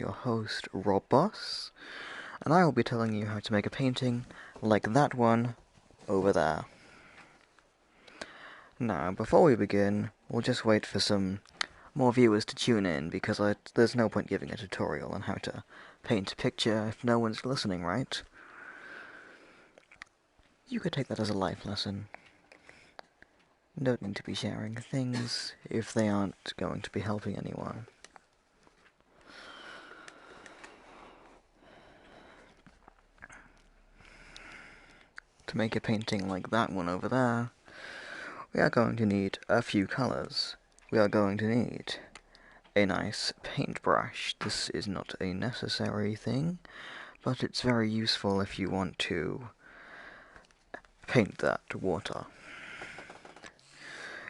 your host, Rob Boss, and I will be telling you how to make a painting like that one over there. Now, before we begin, we'll just wait for some more viewers to tune in, because there's no point giving a tutorial on how to paint a picture if no one's listening, right? You could take that as a life lesson. Don't need to be sharing things if they aren't going to be helping anyone. To make a painting like that one over there, we are going to need a few colours. We are going to need a nice paintbrush. This is not a necessary thing, but it's very useful if you want to paint that water.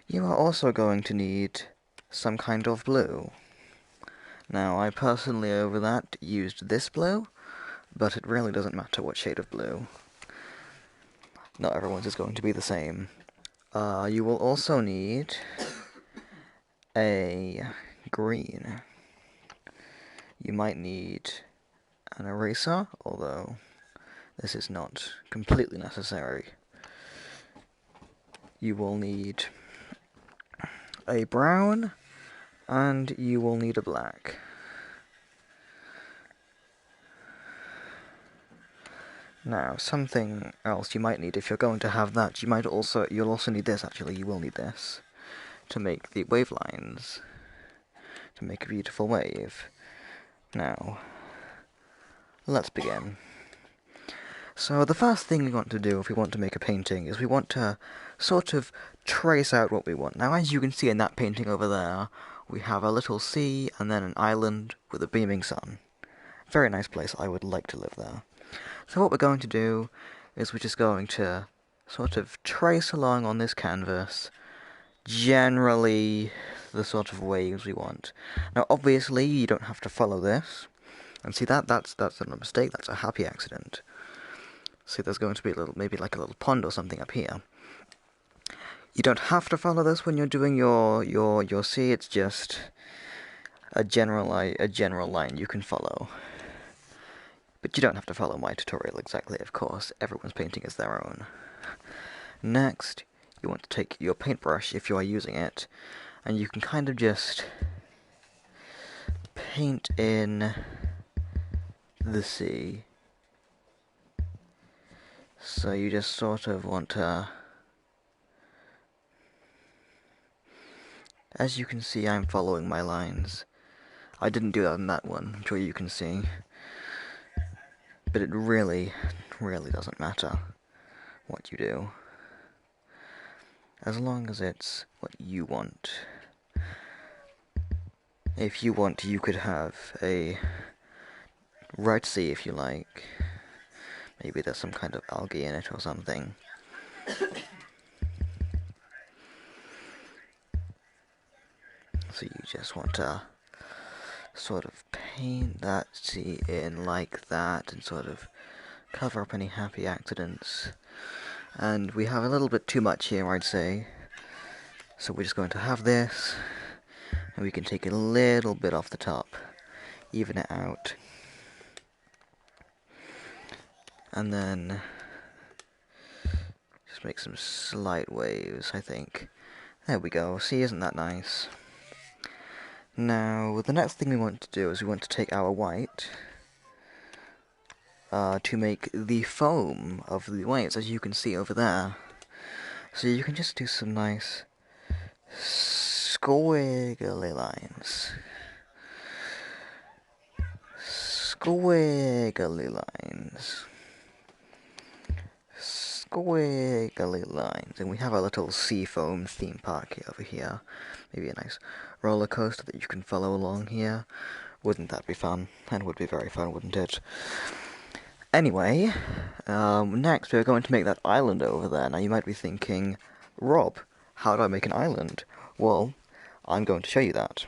You are also going to need some kind of blue. Now, I personally over that used this blue, but it really doesn't matter what shade of blue. Not everyone's is going to be the same. You will also need a green. You might need an eraser, although this is not completely necessary. You will need a brown, and you will need a black. Now, something else you might need if you're going to have that, you'll also need this actually, you will need this, to make the wave lines, to make a beautiful wave. Now, let's begin. So the first thing we want to do if we want to make a painting is we want to sort of trace out what we want. Now, as you can see in that painting over there, we have a little sea and then an island with a beaming sun. Very nice place, I would like to live there. So what we're going to do is we're just going to sort of trace along on this canvas generally the sort of waves we want. Now obviously you don't have to follow this, and see that's not a mistake, that's a happy accident. See, there's going to be maybe like a little pond or something up here. You don't have to follow this when you're doing your sea, it's just a general line you can follow. But you don't have to follow my tutorial exactly, of course. Everyone's painting is their own. Next, you want to take your paintbrush, if you are using it, and you can kind of just paint in the sea. So you just sort of want to... As you can see, I'm following my lines. I didn't do that in that one, I'm sure you can see. But it really doesn't matter what you do, as long as it's what you want. If you want, you could have a red sea if you like. Maybe there's some kind of algae in it or something. So you just want to sort of paint that sea in like that and sort of cover up any happy accidents. And we have a little bit too much here, I'd say. So we're just going to have this, and we can take a little bit off the top, even it out. And then just make some slight waves, I think. There we go. See, isn't that nice? Now, the next thing we want to do is we want to take our white to make the foam of the waves, as you can see over there. So you can just do some nice squiggly lines. Squiggly lines. Squiggly lines. And we have a little sea foam theme park over here. Maybe a nice roller coaster that you can follow along here. Wouldn't that be fun? That would be very fun, wouldn't it? Anyway, next we're going to make that island over there. Now you might be thinking, Rob, how do I make an island? Well, I'm going to show you that.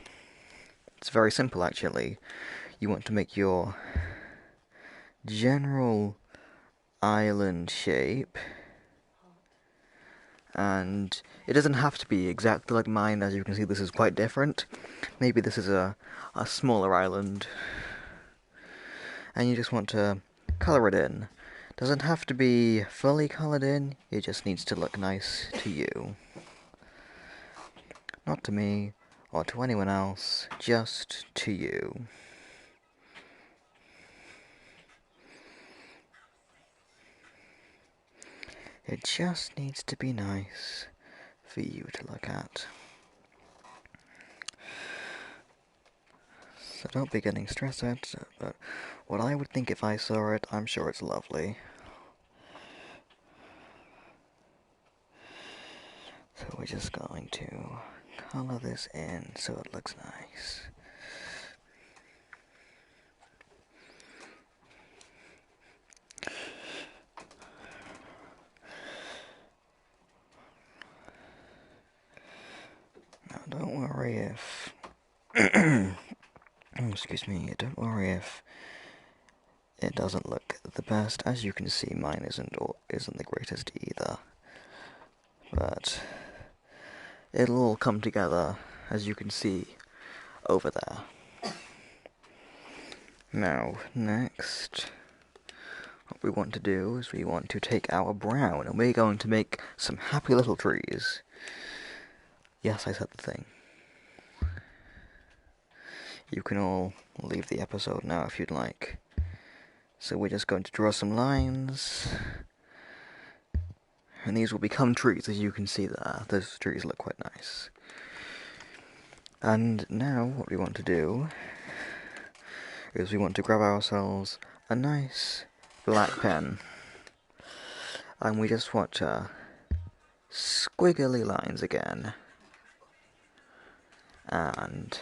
It's very simple actually. You want to make your general island shape, and it doesn't have to be exactly like mine. As you can see, this is quite different. Maybe this is a smaller island and you just want to colour it in. Doesn't have to be fully coloured in, it just needs to look nice to you. Not to me, or to anyone else, just to you. It just needs to be nice for you to look at. So don't be getting stressed out, but what I would think if I saw it, I'm sure it's lovely. So we're just going to colour this in so it looks nice. Now don't worry if... excuse me, don't worry if it doesn't look the best. As you can see, mine isn't the greatest either. But it'll all come together, as you can see over there. Now, next, what we want to do is we want to take our brown, and we're going to make some happy little trees. Yes, I said the thing. You can all leave the episode now if you'd like. So we're just going to draw some lines, and these will become trees, as you can see there. Those trees look quite nice. And now what we want to do is we want to grab ourselves a nice black pen, and we just want squiggly lines again, and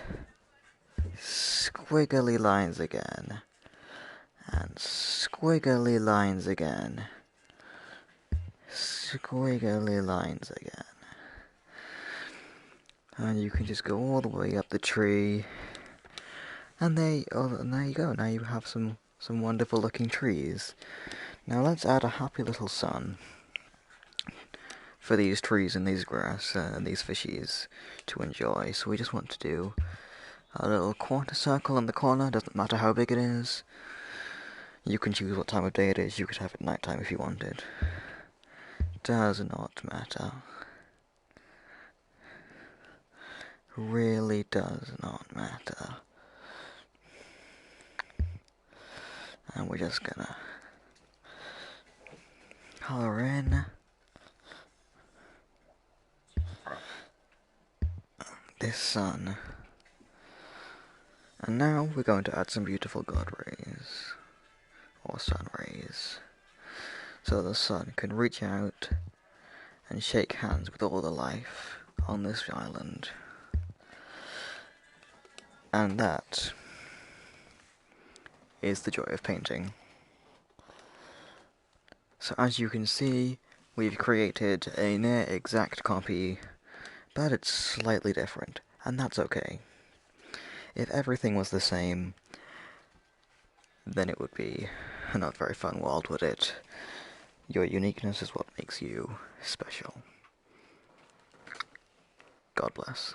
squiggly lines again, and squiggly lines again, squiggly lines again. And you can just go all the way up the tree, and there you go. Now you have some wonderful looking trees. Now let's add a happy little sun for these trees and these grass and these fishies to enjoy. So we just want to do a little quarter circle in the corner. Doesn't matter how big it is. You can choose what time of day it is. You could have it nighttime if you wanted. Does not matter. Really does not matter. And we're just gonna color in this sun. And now we're going to add some beautiful God rays, or sun rays, so the sun can reach out and shake hands with all the life on this island. And that is the joy of painting. So as you can see, we've created a near exact copy, but it's slightly different, and that's okay. If everything was the same, then it would be a not very fun world, would it? Your uniqueness is what makes you special. God bless.